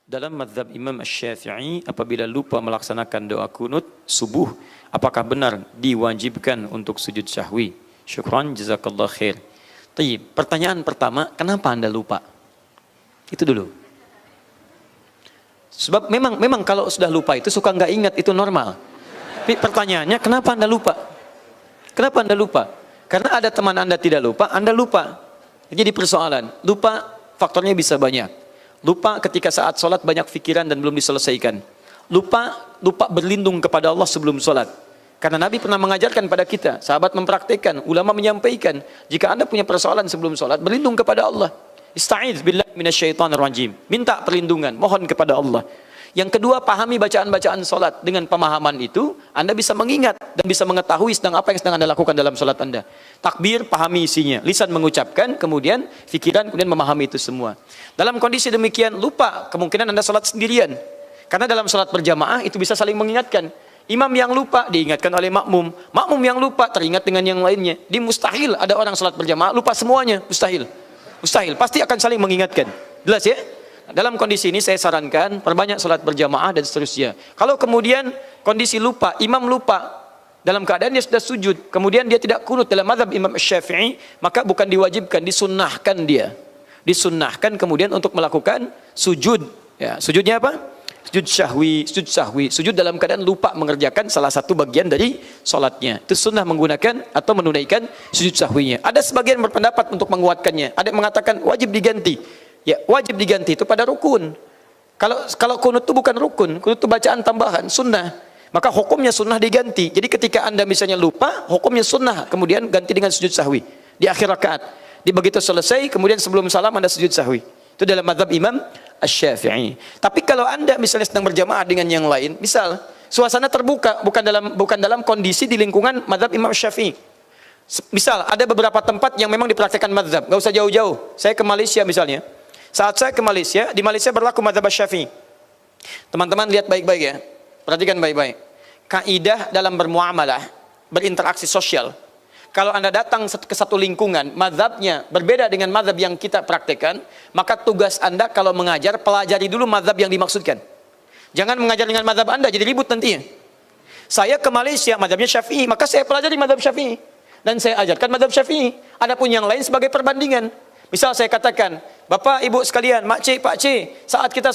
Dalam mazhab Imam Asy-Syafi'i, apabila lupa melaksanakan doa kunut subuh, apakah benar diwajibkan untuk sujud sahwi? Syukran, jazakallah khair. Tayyib, pertanyaan pertama, kenapa Anda lupa? Itu dulu. Sebab memang kalau sudah lupa itu suka nggak ingat, itu normal. Tapi pertanyaannya, kenapa Anda lupa? Kenapa Anda lupa? Karena ada teman Anda tidak lupa, Anda lupa. Jadi persoalan, lupa faktornya bisa banyak. Lupa ketika saat sholat banyak pikiran dan belum diselesaikan. Lupa berlindung kepada Allah sebelum sholat. Karena Nabi pernah mengajarkan pada kita, sahabat mempraktikkan, ulama menyampaikan, jika Anda punya persoalan sebelum sholat, berlindung kepada Allah. Ista'iz billahi minasyaitonir rajim. Minta perlindungan, mohon kepada Allah. Yang kedua, pahami bacaan-bacaan sholat. Dengan pemahaman itu, Anda bisa mengingat dan bisa mengetahui apa yang sedang Anda lakukan dalam sholat Anda. Takbir, pahami isinya. Lisan mengucapkan, kemudian pikiran, kemudian memahami itu semua. Dalam kondisi demikian, lupa, kemungkinan Anda sholat sendirian. Karena dalam sholat berjamaah, itu bisa saling mengingatkan. Imam yang lupa, diingatkan oleh makmum. Makmum yang lupa, teringat dengan yang lainnya. Di mustahil ada orang sholat berjamaah, lupa semuanya. Mustahil. Mustahil, pasti akan saling mengingatkan. Jelas ya? Dalam kondisi ini saya sarankan perbanyak salat berjamaah dan seterusnya. Kalau kemudian kondisi lupa, imam lupa dalam keadaan dia sudah sujud, kemudian dia tidak kunut dalam mazhab Imam Asy-Syafi'i, maka bukan diwajibkan, disunnahkan dia. Disunnahkan kemudian untuk melakukan sujud. Ya, sujudnya apa? Sujud sahwi, sujud dalam keadaan lupa mengerjakan salah satu bagian dari salatnya. Itu sunnah menggunakan atau menunaikan sujud sahwinya. Ada sebagian berpendapat untuk menguatkannya. Ada yang mengatakan wajib diganti. Ya, wajib diganti itu pada rukun. Kalau kunut itu bukan rukun, kunut itu bacaan tambahan, sunnah. Maka hukumnya sunnah diganti. Jadi ketika Anda misalnya lupa, hukumnya sunnah, kemudian ganti dengan sujud sahwi di akhir rakaat. Di begitu selesai, kemudian sebelum salam Anda sujud sahwi. Itu dalam mazhab Imam Asy-Syafi'i. Tapi kalau Anda misalnya sedang berjamaah dengan yang lain, misal suasana terbuka, bukan dalam kondisi di lingkungan mazhab Imam Asy-Syafi'i. Misal ada beberapa tempat yang memang dipraktikkan mazhab, enggak usah jauh-jauh. Saya ke Malaysia misalnya. Saat saya ke Malaysia, di Malaysia berlaku mazhab Syafi'i. Teman-teman lihat baik-baik ya. Perhatikan baik-baik. Kaidah dalam bermuamalah, berinteraksi sosial. Kalau Anda datang ke satu lingkungan, mazhabnya berbeda dengan mazhab yang kita praktekkan, maka tugas Anda kalau mengajar, pelajari dulu mazhab yang dimaksudkan. Jangan mengajar dengan mazhab Anda, jadi ribut nantinya. Saya ke Malaysia, mazhabnya Syafi'i, maka saya pelajari mazhab Syafi'i. Dan saya ajarkan mazhab Syafi'i. Adapun yang lain sebagai perbandingan. Misal saya katakan, Bapak, Ibu sekalian, Makcik, Pakcik, saat kita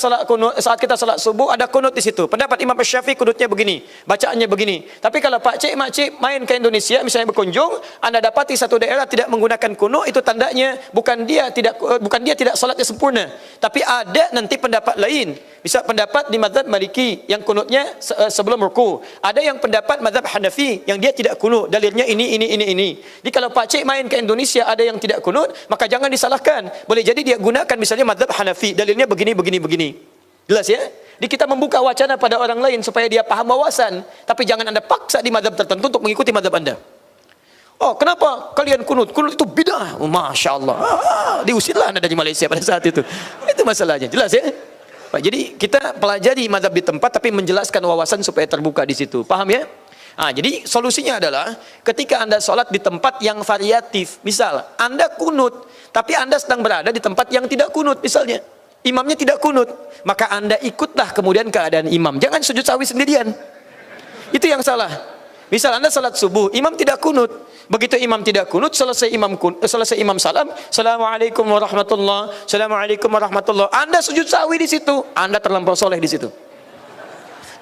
salat subuh ada kunut di situ. Pendapat Imam Syafi'i kunutnya begini, bacaannya begini. Tapi kalau Pakcik, Makcik main ke Indonesia, misalnya berkunjung, Anda dapati satu daerah tidak menggunakan kunut, itu tandanya bukan dia tidak salatnya sempurna, tapi ada nanti pendapat lain. Bisa pendapat di mazhab Maliki yang kunutnya sebelum ruku. Ada yang pendapat mazhab Hanafi yang dia tidak kunut, dalilnya ini. Jadi kalau Pakcik main ke Indonesia ada yang tidak kunut, maka jangan disalahkan. Boleh jadi dia gunakan misalnya mazhab Hanafi, dalilnya begini. Jelas ya? Jadi kita membuka wacana pada orang lain supaya dia paham wawasan, tapi jangan Anda paksa di mazhab tertentu untuk mengikuti mazhab Anda. Oh, kenapa kalian kunut? Kunut itu bidah. Oh, Masya Allah. Diusirlah Anda dari Malaysia pada saat itu. Itu masalahnya. Jelas ya? Jadi kita pelajari mazhab di tempat tapi menjelaskan wawasan supaya terbuka di situ. Paham ya? Jadi solusinya adalah ketika Anda sholat di tempat yang variatif, misal Anda kunut, tapi Anda sedang berada di tempat yang tidak kunut, misalnya imamnya tidak kunut, maka Anda ikutlah kemudian keadaan imam. Jangan sujud sahwi sendirian. Itu yang salah. Misal Anda salat subuh, imam tidak kunut. Begitu imam tidak kunut, selesai imam salam, Assalamualaikum warahmatullahi, Assalamualaikum warahmatullahi. Anda sujud sahwi di situ, Anda terlampau soleh di situ.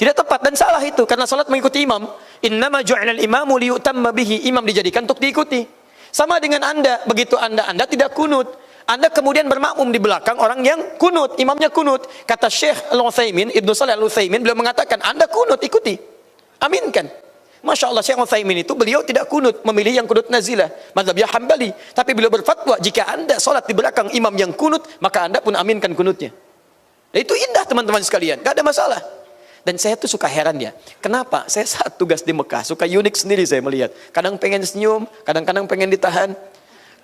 Tidak tepat dan salah itu, karena salat mengikuti imam. Innama ju'ilal imamu liyutamma bihi. Imam dijadikan untuk diikuti. Sama dengan Anda, begitu Anda tidak kunut, Anda kemudian bermakmum di belakang orang yang kunut, imamnya kunut. Kata Syekh Al-Utsaimin, Ibnu Shalih Al-Utsaimin, beliau mengatakan, Anda kunut, ikuti. Aminkan. Masya Allah, Syekh Al-Utsaimin itu beliau tidak kunut, memilih yang kunut nazilah, mazhabnya Hambali. Tapi beliau berfatwa, jika Anda sholat di belakang imam yang kunut, maka Anda pun aminkan kunutnya. Dan itu indah teman-teman sekalian, gak ada masalah. Dan saya tuh suka heran ya, kenapa saya saat tugas di Mekah suka unik sendiri saya melihat. Kadang pengen senyum, kadang-kadang pengen ditahan.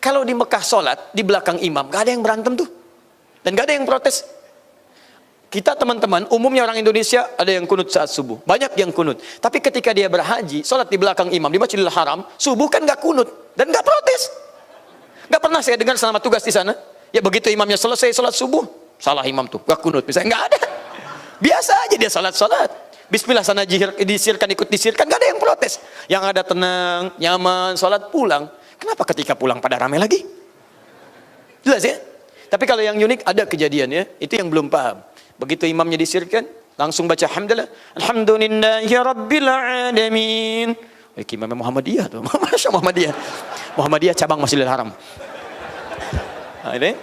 Kalau di Mekah sholat di belakang imam, gak ada yang berantem tuh, dan gak ada yang protes. Kita teman-teman, umumnya orang Indonesia ada yang kunut saat subuh, banyak yang kunut. Tapi ketika dia berhaji, sholat di belakang imam di Masjidil Haram, subuh kan gak kunut dan gak protes. Gak pernah saya dengar selama tugas di sana. Ya begitu imamnya selesai sholat subuh, salah imam tuh, gak kunut misalnya, nggak ada. Biasa aja dia salat. Bismillah sana disirkan, ikut disirkan, gak ada yang protes. Yang ada tenang, nyaman, salat pulang. Kenapa ketika pulang pada ramai lagi? Jelas ya? Tapi kalau yang unik ada kejadian ya, itu yang belum paham. Begitu imamnya disirkan, langsung baca hamdalah, alhamdulillahi rabbil alamin. Imam Muhammadiyah tuh, Masya Muhammadiyah. Muhammadiyah cabang Masjidil Haram. Nah, ini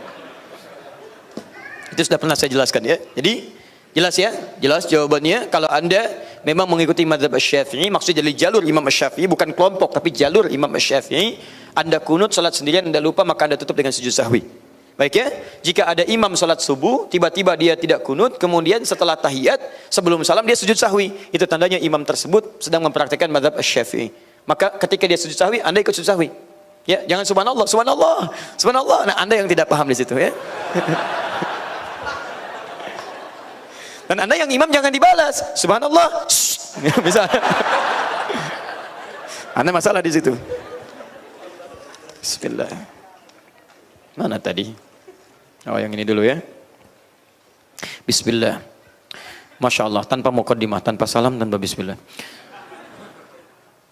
itu sudah pernah saya jelaskan ya. Jadi jelas ya, jelas jawabannya. Kalau anda memang mengikuti mazhab Syafi'i, maksudnya jadi jalur Imam Syafi'i, bukan kelompok tapi jalur Imam Syafi'i, anda kunut salat sendirian, anda lupa, maka anda tutup dengan sujud sahwi. Baik ya, jika ada imam salat subuh, tiba-tiba dia tidak kunut, kemudian setelah tahiyat, sebelum salam dia sujud sahwi, itu tandanya imam tersebut sedang mempraktikkan mazhab Syafi'i. Maka ketika dia sujud sahwi, anda ikut sujud sahwi. Ya, jangan subhanallah, subhanallah, subhanallah. Nah, anda yang tidak paham di situ ya. Dan anda yang imam jangan dibalas, subhanallah, bisa. Anda masalah di situ. Bismillah. Mana tadi? Oh, yang ini dulu ya. Bismillah. Masya Allah, tanpa muqaddimah, tanpa salam, tanpa bismillah.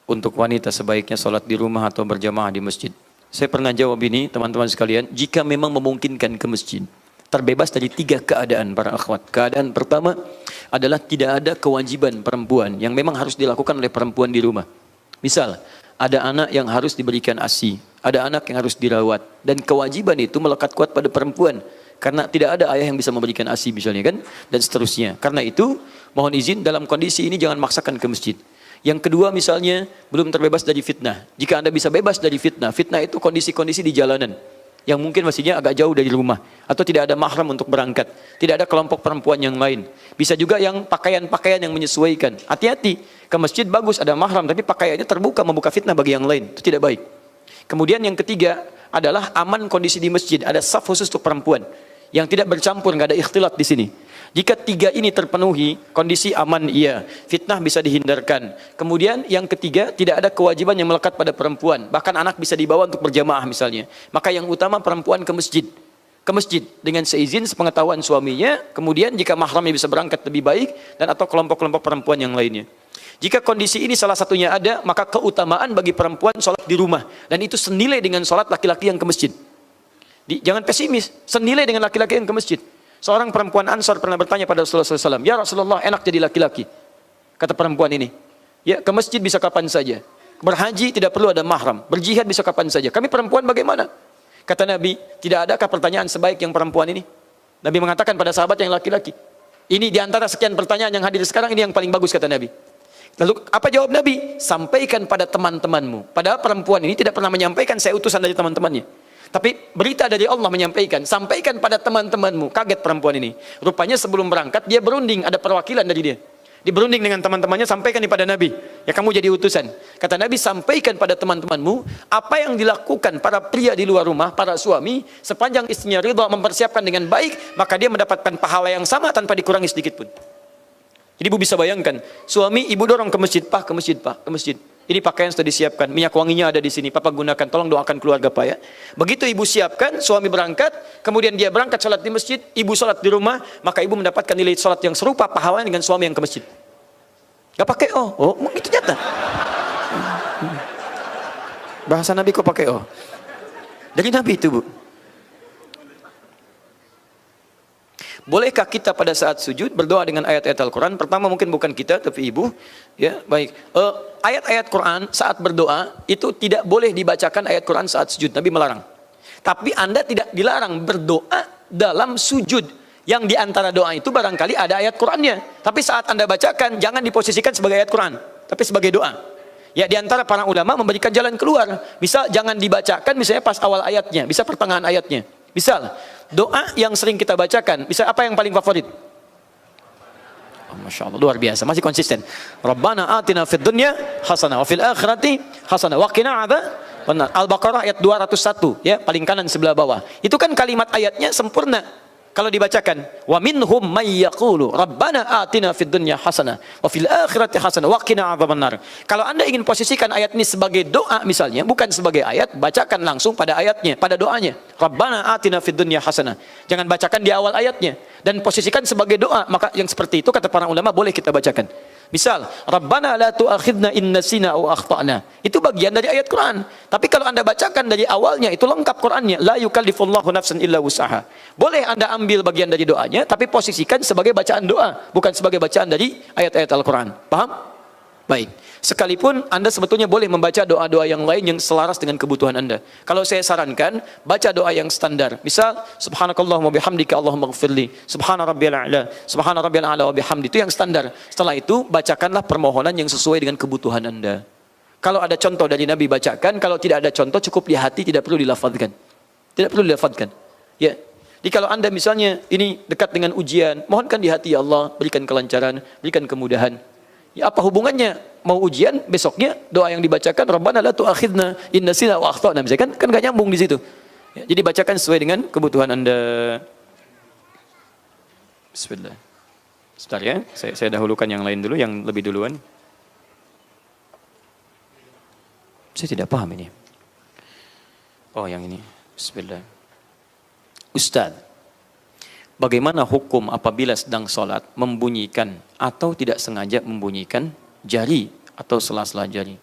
Untuk wanita sebaiknya sholat di rumah atau berjamaah di masjid. Saya pernah jawab ini, teman-teman sekalian, jika memang memungkinkan ke masjid. Terbebas dari 3 keadaan para akhwat. Keadaan pertama adalah tidak ada kewajiban perempuan yang memang harus dilakukan oleh perempuan di rumah. Misal, ada anak yang harus diberikan ASI, ada anak yang harus dirawat, dan kewajiban itu melekat kuat pada perempuan. Karena tidak ada ayah yang bisa memberikan ASI misalnya kan, dan seterusnya. Karena itu, mohon izin dalam kondisi ini jangan maksakan ke masjid. Yang kedua misalnya, belum terbebas dari fitnah. Jika anda bisa bebas dari fitnah, fitnah itu kondisi-kondisi di jalanan. Yang mungkin maksudnya agak jauh dari rumah, atau tidak ada mahram untuk berangkat, tidak ada kelompok perempuan yang lain. Bisa juga yang pakaian-pakaian yang menyesuaikan. Hati-hati, ke masjid bagus ada mahram, tapi pakaiannya terbuka, membuka fitnah bagi yang lain, itu tidak baik. Kemudian yang ketiga adalah aman kondisi di masjid, ada saf khusus untuk perempuan yang tidak bercampur, nggak ada ikhtilat di sini. Jika 3 ini terpenuhi, kondisi aman iya, fitnah bisa dihindarkan. Kemudian yang ketiga, tidak ada kewajiban yang melekat pada perempuan, bahkan anak bisa dibawa untuk berjamaah misalnya. Maka yang utama perempuan ke masjid dengan seizin sepengetahuan suaminya. Kemudian jika mahramnya bisa berangkat lebih baik, dan atau kelompok-kelompok perempuan yang lainnya. Jika kondisi ini salah satunya ada, maka keutamaan bagi perempuan sholat di rumah, dan itu senilai dengan sholat laki-laki yang ke masjid. Jangan pesimis, senilai dengan laki-laki yang ke masjid. Seorang perempuan Ansar pernah bertanya pada Rasulullah SAW, ya Rasulullah, enak jadi laki-laki. Kata perempuan ini, ya ke masjid bisa kapan saja, berhaji tidak perlu ada mahram, berjihad bisa kapan saja. Kami perempuan bagaimana? Kata Nabi, tidak adakah pertanyaan sebaik yang perempuan ini? Nabi mengatakan pada sahabat yang laki-laki, ini diantara sekian pertanyaan yang hadir sekarang, ini yang paling bagus kata Nabi. Lalu apa jawab Nabi? Sampaikan pada teman-temanmu. Padahal perempuan ini tidak pernah menyampaikan saya utusan dari teman-temannya. Tapi berita dari Allah menyampaikan, sampaikan pada teman-temanmu. Kaget perempuan ini. Rupanya sebelum berangkat dia berunding, ada perwakilan dari dia. Dia berunding dengan teman-temannya, sampaikan kepada Nabi. Ya kamu jadi utusan. Kata Nabi, sampaikan pada teman-temanmu apa yang dilakukan para pria di luar rumah, para suami, sepanjang istrinya ridha mempersiapkan dengan baik, maka dia mendapatkan pahala yang sama tanpa dikurangi sedikit pun. Jadi ibu bisa bayangkan, suami ibu dorong ke masjid, Pak, ke masjid, Pak, ke masjid. Ini pakaian sudah disiapkan, minyak wanginya ada di sini, Papa gunakan, tolong doakan keluarga Pak ya. Begitu ibu siapkan, suami berangkat, kemudian dia berangkat sholat di masjid, ibu sholat di rumah, maka ibu mendapatkan nilai sholat yang serupa pahalanya dengan suami yang ke masjid. Gak pakai oh itu nyata. Bahasa Nabi kok pakai oh? Dari Nabi itu bu. Bolehkah kita pada saat sujud berdoa dengan ayat-ayat Al-Quran? Pertama mungkin bukan kita, tapi ibu. Ya, baik. Ayat-ayat Quran saat berdoa itu tidak boleh dibacakan ayat Quran saat sujud. Nabi melarang. Tapi Anda tidak dilarang berdoa dalam sujud. Yang diantara doa itu barangkali ada ayat Qurannya. Tapi saat Anda bacakan, jangan diposisikan sebagai ayat Quran, tapi sebagai doa. Ya, diantara para ulama memberikan jalan keluar. Misal jangan dibacakan misalnya pas awal ayatnya, bisa pertengahan ayatnya. Misal doa yang sering kita bacakan, bisa apa yang paling favorit? Oh, Masya Allah, luar biasa, masih konsisten. Rabbana atina fid dunya hasanah wa fil akhirati hasanah wa qina adzabannar. Al-Baqarah ayat 201 ya, paling kanan sebelah bawah. Itu kan kalimat ayatnya sempurna. Kalau dibacakan, wa minhum may yaqulu rabbana atina fid dunya hasanah wa fil akhirati hasanah wa qina adzabannar. Kalau Anda ingin posisikan ayat ini sebagai doa misalnya, bukan sebagai ayat, bacakan langsung pada ayatnya, pada doanya. Rabbana atina fid dunya hasanah. Jangan bacakan di awal ayatnya dan posisikan sebagai doa. Maka yang seperti itu kata para ulama boleh kita bacakan. Misal, Rabbana la tu'akhidna in nasina aw akhtana. Itu bagian dari ayat Quran. Tapi kalau Anda bacakan dari awalnya, itu lengkap Qurannya. La yukallifullahu nafsan illa wus'aha. Boleh Anda ambil bagian dari doanya, tapi posisikan sebagai bacaan doa, bukan sebagai bacaan dari ayat-ayat Al-Quran. Paham? Baik. Sekalipun Anda sebetulnya boleh membaca doa-doa yang lain yang selaras dengan kebutuhan Anda. Kalau saya sarankan, baca doa yang standar. Misal, subhanakallahumma bihamdika Allahumma ghfirli, subhana rabbiyal a'la, subhana rabbiyal a'la wa bihamdi. Itu yang standar. Setelah itu, bacakanlah permohonan yang sesuai dengan kebutuhan Anda. Kalau ada contoh dari Nabi, bacakan. Kalau tidak ada contoh, cukup di hati, tidak perlu dilafadzkan. Tidak perlu dilafadzkan. Ya. Jadi kalau Anda misalnya ini dekat dengan ujian, mohonkan di hati, ya Allah, berikan kelancaran, berikan kemudahan. Ya, apa hubungannya mau ujian besoknya doa yang dibacakan Rabbana la tu'akhidna in nasina wa akhtana, misalkan kan enggak nyambung di situ. Ya, jadi bacakan sesuai dengan kebutuhan Anda. Bismillah. Sebentar ya, saya dahulukan yang lain dulu, yang lebih duluan. Saya tidak paham ini. Oh, yang ini. Bismillah. Ustaz, bagaimana hukum apabila sedang sholat membunyikan atau tidak sengaja membunyikan jari atau sela-sela jari?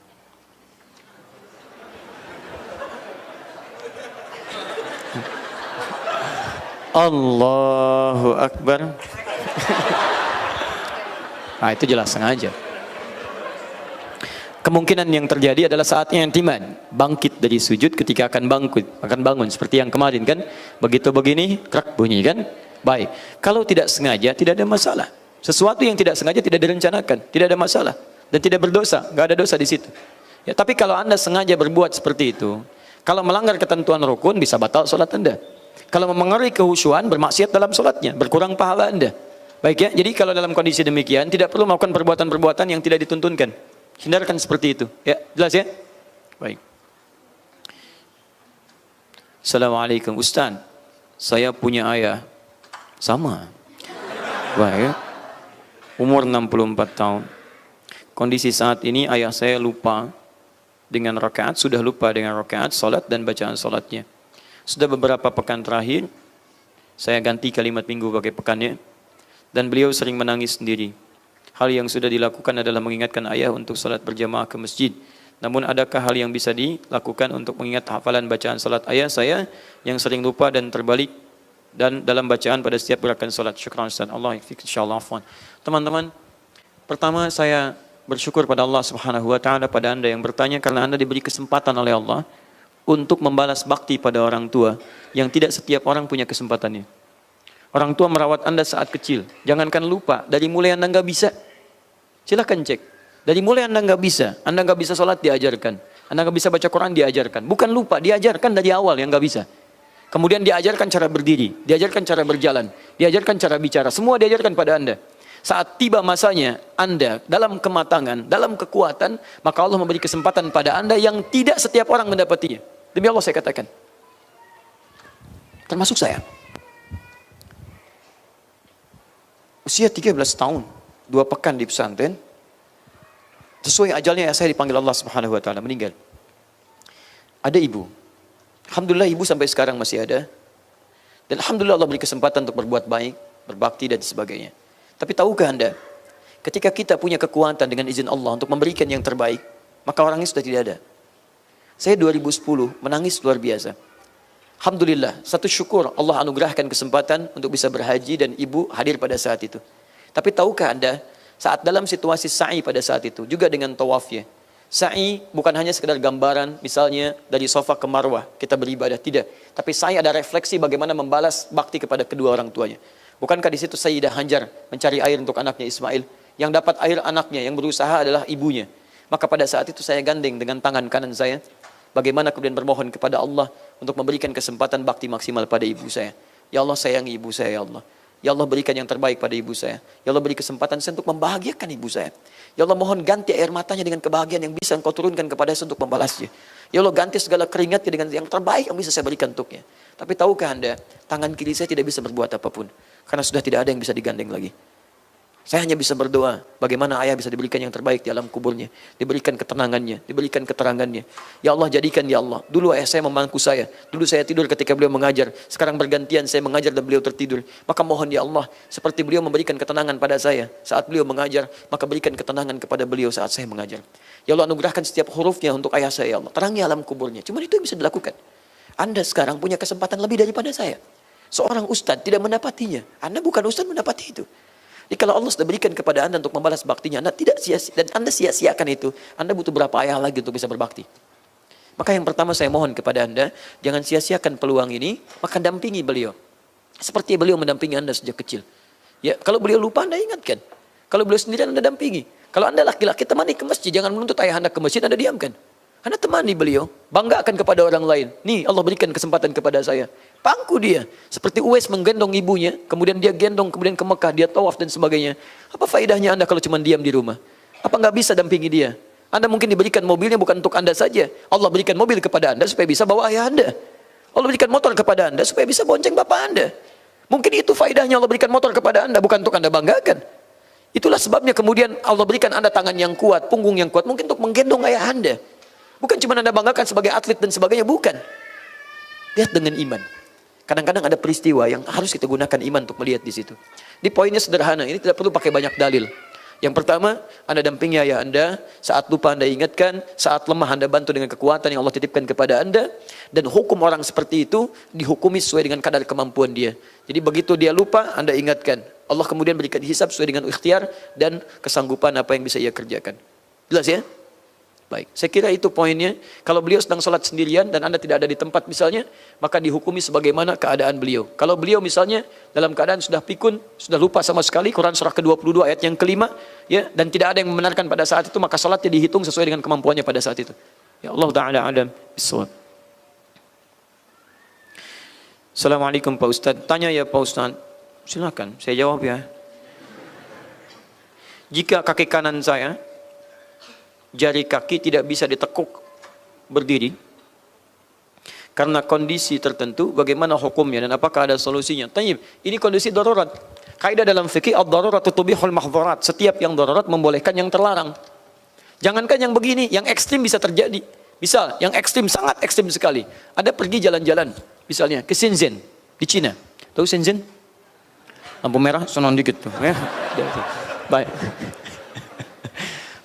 Allahu Akbar. Nah, itu jelas sengaja. Kemungkinan yang terjadi adalah saatnya intiman, bangkit dari sujud ketika akan bangun seperti yang kemarin kan, begitu begini krak bunyi kan. Baik, kalau tidak sengaja tidak ada masalah. Sesuatu yang tidak sengaja tidak direncanakan, tidak ada masalah dan tidak berdosa, nggak ada dosa di situ. Ya, tapi kalau Anda sengaja berbuat seperti itu, kalau melanggar ketentuan rukun bisa batal sholat Anda. Kalau memengaruhi kehusyuan, bermaksiat dalam sholatnya, berkurang pahala Anda. Baik ya, jadi kalau dalam kondisi demikian tidak perlu melakukan perbuatan-perbuatan yang tidak dituntunkan. Hindarkan seperti itu. Ya, jelas ya? Baik. Assalamualaikum Ustaz. Saya punya ayah. Sama. Baik. Umur 64 tahun. Kondisi saat ini ayah saya lupa dengan rakaat, sudah lupa dengan rakaat salat dan bacaan salatnya. Sudah beberapa pekan terakhir saya ganti kalimat minggu pakai pekannya dan beliau sering menangis sendiri. Hal yang sudah dilakukan adalah mengingatkan ayah untuk salat berjamaah ke masjid. Namun adakah hal yang bisa dilakukan untuk mengingat hafalan bacaan salat ayah saya yang sering lupa dan terbalik dan dalam bacaan pada setiap gerakan salat? Syukran Ustaz. Allah yakfik insyaallah. Teman-teman, pertama saya bersyukur pada Allah Subhanahu wa taala pada Anda yang bertanya, karena Anda diberi kesempatan oleh Allah untuk membalas bakti pada orang tua yang tidak setiap orang punya kesempatannya. Orang tua merawat Anda saat kecil. Jangankan lupa, dari mulai Anda nggak bisa. Silahkan cek. Dari mulai Anda nggak bisa sholat diajarkan. Anda nggak bisa baca Quran diajarkan. Bukan lupa, diajarkan dari awal yang nggak bisa. Kemudian diajarkan cara berdiri, diajarkan cara berjalan, diajarkan cara bicara. Semua diajarkan pada Anda. Saat tiba masanya Anda dalam kematangan, dalam kekuatan, maka Allah memberi kesempatan pada Anda yang tidak setiap orang mendapatinya. Demi Allah saya katakan. Termasuk saya. Usia 13 tahun. 2 pekan di pesantren, sesuai ajalnya saya dipanggil Allah Subhanahu wa taala, meninggal. Ada ibu. Alhamdulillah ibu sampai sekarang masih ada. Dan alhamdulillah Allah beri kesempatan untuk berbuat baik, berbakti dan sebagainya. Tapi tahukah Anda, ketika kita punya kekuatan dengan izin Allah untuk memberikan yang terbaik, maka orangnya sudah tidak ada. Saya 2010 menangis luar biasa. Alhamdulillah, satu syukur Allah anugerahkan kesempatan untuk bisa berhaji dan ibu hadir pada saat itu. Tapi tahukah Anda, saat dalam situasi sa'i pada saat itu, juga dengan tawafnya. Sa'i bukan hanya sekedar gambaran, misalnya dari Safa ke Marwah, kita beribadah, tidak. Tapi sa'i ada refleksi bagaimana membalas bakti kepada kedua orang tuanya. Bukankah di situ Sayyidah Hajar mencari air untuk anaknya Ismail? Yang dapat air anaknya, yang berusaha adalah ibunya. Maka pada saat itu saya gandeng dengan tangan kanan saya, bagaimana kemudian bermohon kepada Allah untuk memberikan kesempatan bakti maksimal pada ibu saya. Ya Allah, sayangi ibu saya, ya Allah. Ya Allah berikan yang terbaik pada ibu saya. Ya Allah beri kesempatan saya untuk membahagiakan ibu saya. Ya Allah mohon ganti air matanya dengan kebahagiaan yang bisa Engkau turunkan kepada saya untuk membalasnya. Ya Allah ganti segala keringatnya dengan yang terbaik yang bisa saya berikan untuknya. Tapi tahukah Anda, tangan kiri saya tidak bisa berbuat apapun. Karena sudah tidak ada yang bisa digandeng lagi. Saya hanya bisa berdoa, bagaimana ayah bisa diberikan yang terbaik di alam kuburnya, diberikan ketenangannya, diberikan keterangannya. Ya Allah jadikan ya Allah, dulu ayah saya memangku saya, dulu saya tidur ketika beliau mengajar, sekarang bergantian saya mengajar dan beliau tertidur. Maka mohon ya Allah, seperti beliau memberikan ketenangan pada saya saat beliau mengajar, maka berikan ketenangan kepada beliau saat saya mengajar. Ya Allah anugerahkan setiap hurufnya untuk ayah saya ya Allah, terangi alam kuburnya. Cuma itu yang bisa dilakukan. Anda sekarang punya kesempatan lebih daripada saya. Seorang ustadz tidak mendapatinya, Anda bukan ustadz mendapati itu. Jadi kalau Allah sudah berikan kepada Anda untuk membalas baktinya, Anda tidak sia-sia, dan Anda sia-siakan itu, Anda butuh berapa ayah lagi untuk bisa berbakti. Maka yang pertama saya mohon kepada Anda, jangan sia-siakan peluang ini, maka dampingi beliau. Seperti beliau mendampingi Anda sejak kecil. Ya, kalau beliau lupa Anda ingatkan. Kalau beliau sendirian Anda dampingi. Kalau Anda laki-laki temani ke masjid, jangan menuntut ayah Anda ke masjid, Anda diamkan. Anda temani beliau, banggakan kepada orang lain. Nih Allah berikan kesempatan kepada saya. Pangku dia. Seperti Uwais menggendong ibunya, kemudian dia gendong, kemudian ke Mekah, dia tawaf dan sebagainya. Apa faedahnya Anda kalau cuma diam di rumah? Apa nggak bisa dampingi dia? Anda mungkin diberikan mobilnya bukan untuk Anda saja. Allah berikan mobil kepada Anda supaya bisa bawa ayah Anda. Allah berikan motor kepada Anda supaya bisa bonceng bapak Anda. Mungkin itu faedahnya Allah berikan motor kepada Anda, bukan untuk Anda banggakan. Itulah sebabnya kemudian Allah berikan Anda tangan yang kuat, punggung yang kuat, mungkin untuk menggendong ayah Anda. Bukan cuma Anda banggakan sebagai atlet dan sebagainya, bukan. Lihat dengan iman. Kadang-kadang ada peristiwa yang harus kita gunakan iman untuk melihat di situ. Di poinnya sederhana, ini tidak perlu pakai banyak dalil. Yang pertama, Anda dampingi ayah Anda, saat lupa Anda ingatkan, saat lemah Anda bantu dengan kekuatan yang Allah titipkan kepada Anda, dan hukum orang seperti itu dihukumi sesuai dengan kadar kemampuan dia. Jadi begitu dia lupa, Anda ingatkan. Allah kemudian berikan hisab sesuai dengan ikhtiar dan kesanggupan apa yang bisa ia kerjakan. Jelas ya? Baik, saya kira itu poinnya. Kalau beliau sedang sholat sendirian dan Anda tidak ada di tempat misalnya, maka dihukumi sebagaimana keadaan beliau. Kalau beliau misalnya dalam keadaan sudah pikun, sudah lupa sama sekali, Quran surah ke-22 ayat yang kelima, ya, dan tidak ada yang membenarkan pada saat itu, maka sholatnya dihitung sesuai dengan kemampuannya pada saat itu. Ya Allah Ta'ala Adam bisawab. Assalamualaikum Pak Ustadz. Tanya ya Pak Ustadz. Silakan, saya jawab ya. Jika kaki kanan saya, jari kaki tidak bisa ditekuk berdiri karena kondisi tertentu, bagaimana hukumnya dan apakah ada solusinya? Tayyib, ini kondisi darurat. Kaidah dalam fikih ad-daruratu tubihul mahdzurat. Setiap yang darurat membolehkan yang terlarang. Jangankan yang begini, yang ekstrim bisa terjadi. Misal, yang ekstrim sangat ekstrim sekali. Ada pergi jalan-jalan, misalnya ke Shenzhen di Cina. Tahu Shenzhen? Lampu merah, sonon dikit tuh. Ya. Baik.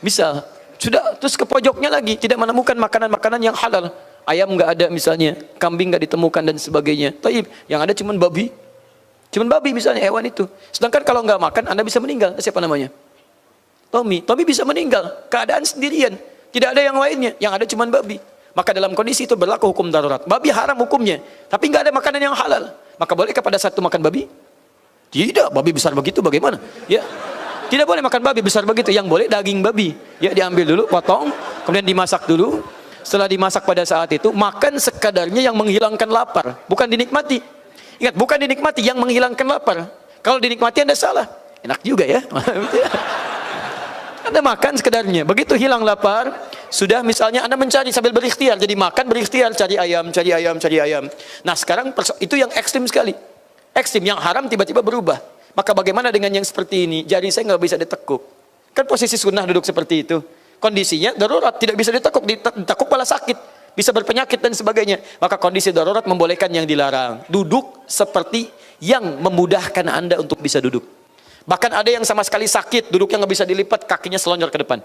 Misal sudah terus ke pojoknya lagi, tidak menemukan makanan-makanan yang halal. Ayam nggak ada misalnya, kambing nggak ditemukan dan sebagainya. Taib, yang ada cuman babi. Cuman babi misalnya hewan itu. Sedangkan kalau nggak makan, Anda bisa meninggal. Siapa namanya? Tommy. Tommy bisa meninggal. Keadaan sendirian. Tidak ada yang lainnya. Yang ada cuman babi. Maka dalam kondisi itu berlaku hukum darurat. Babi haram hukumnya. Tapi nggak ada makanan yang halal. Maka bolehkah pada saat itu makan babi? Tidak. Babi besar begitu bagaimana? Ya. Tidak boleh makan babi besar begitu. Yang boleh daging babi. Ya, diambil dulu, potong, kemudian dimasak dulu. Setelah dimasak pada saat itu, makan sekadarnya yang menghilangkan lapar, bukan dinikmati. Ingat, bukan dinikmati, yang menghilangkan lapar. Kalau dinikmati Anda salah. Enak juga ya. Anda makan sekedarnya. Begitu hilang lapar, sudah misalnya Anda mencari sambil berikhtiar. Jadi makan berikhtiar, cari ayam, cari ayam, cari ayam. Nah sekarang itu yang ekstrim sekali. Ekstrim, yang haram tiba-tiba berubah. Maka bagaimana dengan yang seperti ini? Jari saya nggak bisa ditekuk. Kan posisi sunnah duduk seperti itu. Kondisinya darurat, tidak bisa ditekuk. Ditekuk malah sakit. Bisa berpenyakit dan sebagainya. Maka kondisi darurat membolehkan yang dilarang. Duduk seperti yang memudahkan Anda untuk bisa duduk. Bahkan ada yang sama sekali sakit, duduknya nggak bisa dilipat, kakinya selonjor ke depan.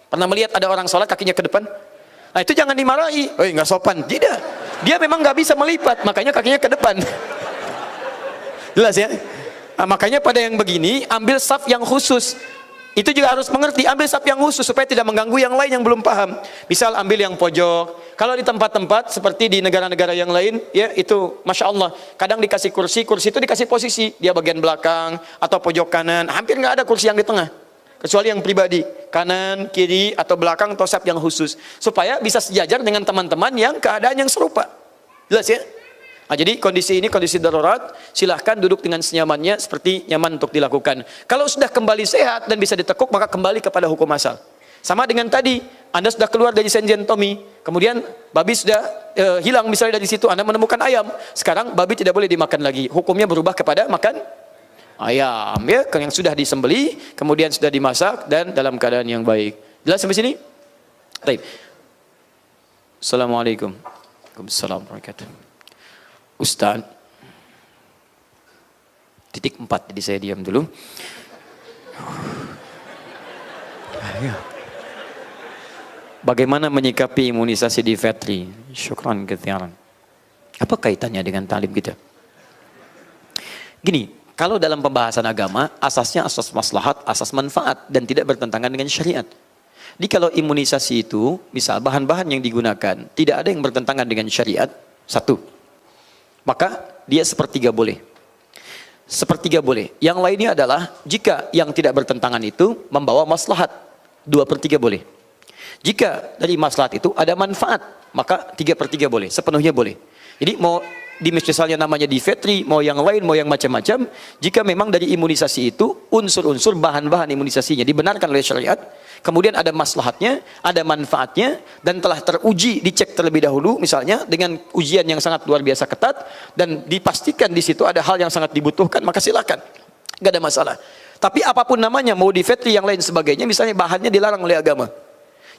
Pernah melihat ada orang sholat kakinya ke depan? Nah itu jangan dimarahi. Oh nggak sopan. Tidak. Dia memang nggak bisa melipat, makanya kakinya ke depan. Jelas ya? Nah, makanya pada yang begini, ambil saf yang khusus. Itu juga harus mengerti, ambil saf yang khusus supaya tidak mengganggu yang lain yang belum paham. Misal ambil yang pojok. Kalau di tempat-tempat seperti di negara-negara yang lain, ya itu Masya Allah. Kadang dikasih kursi, kursi itu dikasih posisi. Dia bagian belakang atau pojok kanan. Hampir nggak ada kursi yang di tengah. Kecuali yang pribadi. Kanan, kiri, atau belakang, atau saf yang khusus. Supaya bisa sejajar dengan teman-teman yang keadaan yang serupa. Jelas ya? Nah, jadi kondisi ini kondisi darurat, silahkan duduk dengan senyamannya seperti nyaman untuk dilakukan. Kalau sudah kembali sehat dan bisa ditekuk, maka kembali kepada hukum asal. Sama dengan tadi, Anda sudah keluar dari senjentomi, kemudian babi sudah hilang misalnya dari situ, Anda menemukan ayam. Sekarang babi tidak boleh dimakan lagi. Hukumnya berubah kepada makan ayam, ya, yang sudah disembeli, kemudian sudah dimasak dan dalam keadaan yang baik. Jelas sampai sini? Baik. Assalamualaikum. Waalaikumsalam warahmatullahi wabarakatuh. Ustaz, titik 4, jadi saya diam dulu. Bagaimana menyikapi imunisasi difetri? Syukran katsiran. Apa kaitannya dengan talim kita? Gini, kalau dalam pembahasan agama, asasnya asas maslahat, asas manfaat, dan tidak bertentangan dengan syariat. Jadi kalau imunisasi itu, misal bahan-bahan yang digunakan, tidak ada yang bertentangan dengan syariat, satu, maka dia sepertiga boleh. Sepertiga boleh. Yang lainnya adalah, jika yang tidak bertentangan itu membawa maslahat, 2/3 boleh. Jika dari maslahat itu ada manfaat, maka 3/3 boleh, sepenuhnya boleh. Jadi mau di misalnya namanya difetri, mau yang lain, mau yang macam-macam, jika memang dari imunisasi itu unsur-unsur bahan-bahan imunisasinya dibenarkan oleh syariat, kemudian ada maslahatnya, ada manfaatnya, dan telah teruji, dicek terlebih dahulu, misalnya dengan ujian yang sangat luar biasa ketat, dan dipastikan di situ ada hal yang sangat dibutuhkan, maka silakan, nggak ada masalah. Tapi apapun namanya, mau difetri yang lain sebagainya, misalnya bahannya dilarang oleh agama.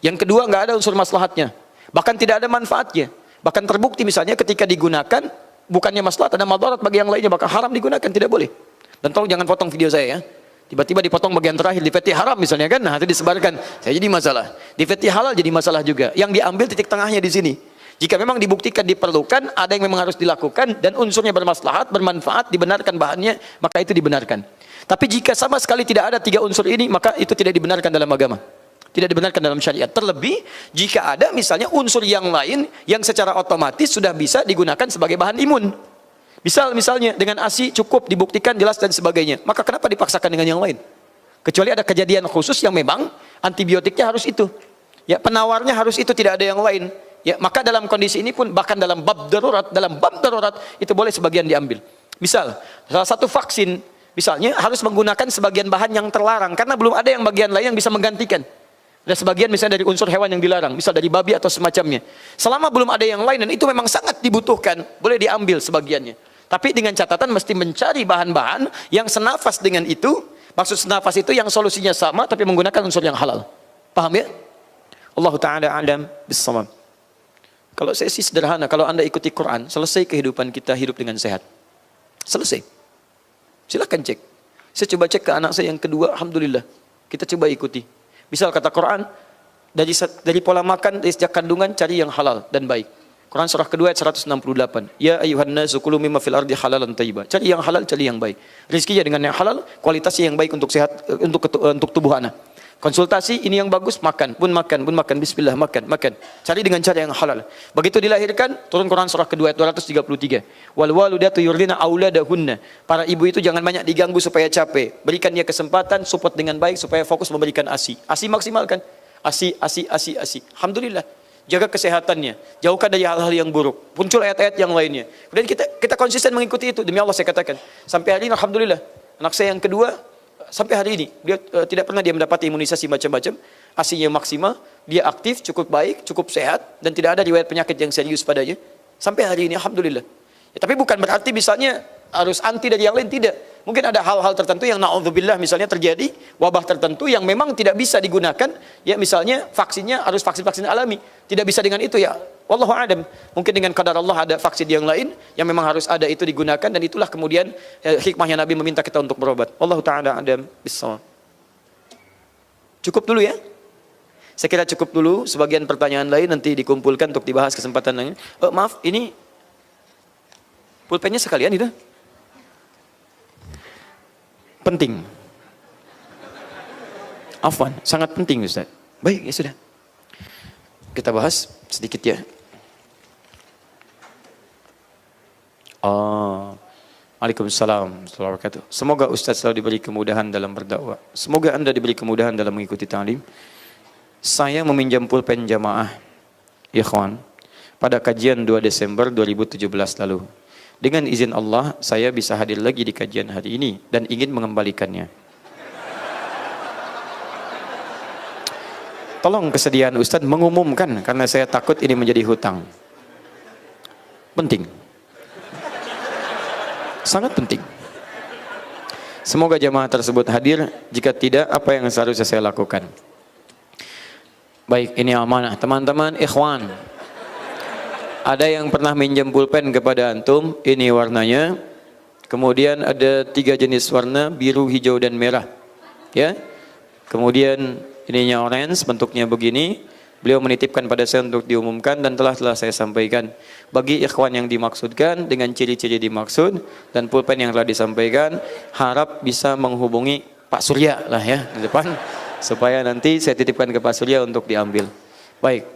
Yang kedua, nggak ada unsur maslahatnya, bahkan tidak ada manfaatnya. Bahkan terbukti misalnya ketika digunakan, bukannya maslahat, ada madarat bagi yang lainnya, maka haram digunakan, tidak boleh. Dan tolong jangan potong video saya ya. Tiba-tiba dipotong bagian terakhir, difetri haram misalnya kan, nah itu disebarkan, saya jadi masalah. Difetri halal jadi masalah juga. Yang diambil titik tengahnya di sini. Jika memang dibuktikan diperlukan, ada yang memang harus dilakukan, dan unsurnya bermaslahat, bermanfaat, dibenarkan bahannya, maka itu dibenarkan. Tapi jika sama sekali tidak ada 3 unsur ini, maka itu tidak dibenarkan dalam agama. Tidak dibenarkan dalam syariat. Terlebih jika ada misalnya unsur yang lain yang secara otomatis sudah bisa digunakan sebagai bahan imun. Misalnya dengan ASI cukup dibuktikan jelas dan sebagainya. Maka kenapa dipaksakan dengan yang lain? Kecuali ada kejadian khusus yang memang antibiotiknya harus itu. Ya, penawarnya harus itu, tidak ada yang lain. Ya, maka dalam kondisi ini pun bahkan dalam bab darurat itu boleh sebagian diambil. Misal salah satu vaksin misalnya harus menggunakan sebagian bahan yang terlarang karena belum ada yang bagian lain yang bisa menggantikan. Ada sebagian misalnya dari unsur hewan yang dilarang, misal dari babi atau semacamnya. Selama belum ada yang lain dan itu memang sangat dibutuhkan, boleh diambil sebagiannya. Tapi dengan catatan mesti mencari bahan-bahan yang senafas dengan itu. Maksud senafas itu yang solusinya sama tapi menggunakan unsur yang halal. Paham ya? Allah Ta'ala alam bissawab. Kalau saya sih sederhana, kalau Anda ikuti Quran, selesai kehidupan kita hidup dengan sehat. Selesai. Silahkan cek. Saya coba cek ke anak saya yang kedua, alhamdulillah. Kita coba ikuti. Misal kata Quran, dari pola makan, dari sejak kandungan, cari yang halal dan baik. Quran surah kedua ayat 168. Ya ayuhan nasu kulu mimma fil ardi halalan thayyiba. Cari yang halal, cari yang baik. Rezekinya dengan yang halal, kualitasnya yang baik untuk sehat, untuk tubuh anak. Konsultasi, ini yang bagus, makan, bismillah, makan. Cari dengan cara yang halal. Begitu dilahirkan, turun Quran surah kedua ayat 233. Wal waludatu yurdina auladahunna. Para ibu itu jangan banyak diganggu supaya capek. Berikan dia kesempatan, support dengan baik supaya fokus memberikan ASI. ASI maksimalkan. ASI. Alhamdulillah. Jaga kesehatannya. Jauhkan dari hal-hal yang buruk. Muncul ayat-ayat yang lainnya. Kemudian kita konsisten mengikuti itu. Demi Allah saya katakan. Sampai hari ini alhamdulillah. Anak saya yang kedua sampai hari ini dia tidak pernah dia mendapat imunisasi macam-macam, ASI-nya maksimal, dia aktif, cukup baik, cukup sehat, dan tidak ada riwayat penyakit yang serius padanya sampai hari ini alhamdulillah. Ya, tapi bukan berarti misalnya harus anti dari yang lain, tidak. Mungkin ada hal-hal tertentu yang na'udzubillah misalnya terjadi wabah tertentu yang memang tidak bisa digunakan, ya misalnya vaksinnya harus vaksin alami, tidak bisa dengan itu, ya wallahu a'lam. Mungkin dengan qadar Allah ada vaksin yang lain yang memang harus ada itu digunakan, dan itulah kemudian hikmahnya Nabi meminta kita untuk berobat. Wallahu ta'ala a'lam bissawab. Cukup dulu ya. Saya kira cukup dulu, sebagian pertanyaan lain nanti dikumpulkan untuk dibahas kesempatan lain. Maaf, ini pulpennya sekalian itu. Penting. Afwan, sangat penting Ustaz. Baik, ya sudah. Kita bahas sedikit ya. Waalaikumsalam warahmatullahi wabarakatuh. Semoga Ustaz selalu diberi kemudahan dalam berdakwah. Semoga Anda diberi kemudahan dalam mengikuti ta'lim. Saya meminjam pulpen jamaah ikhwan pada kajian 2 Desember 2017 lalu. Dengan izin Allah, saya bisa hadir lagi di kajian hari ini dan ingin mengembalikannya. Tolong kesediaan Ustadz mengumumkan, karena saya takut ini menjadi hutang. Penting. Sangat penting. Semoga jamaah tersebut hadir. Jika tidak, apa yang seharusnya saya lakukan? Baik, ini amanah. Teman-teman, ikhwan, ada yang pernah minjem pulpen kepada antum, ini warnanya. Kemudian ada 3 jenis warna, biru, hijau, dan merah. Ya. Kemudian ininya orange, bentuknya begini. Beliau menitipkan pada saya untuk diumumkan dan telah saya sampaikan. Bagi ikhwan yang dimaksudkan dengan ciri-ciri dimaksud dan pulpen yang telah disampaikan, harap bisa menghubungi Pak Surya lah ya di depan, supaya nanti saya titipkan ke Pak Surya untuk diambil. Baik,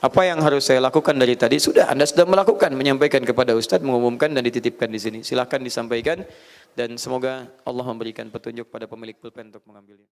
apa yang harus saya lakukan dari tadi? Sudah, Anda sudah melakukan, menyampaikan kepada Ustadz, mengumumkan dan dititipkan di sini. Silahkan disampaikan dan semoga Allah memberikan petunjuk pada pemilik pulpen untuk mengambilnya.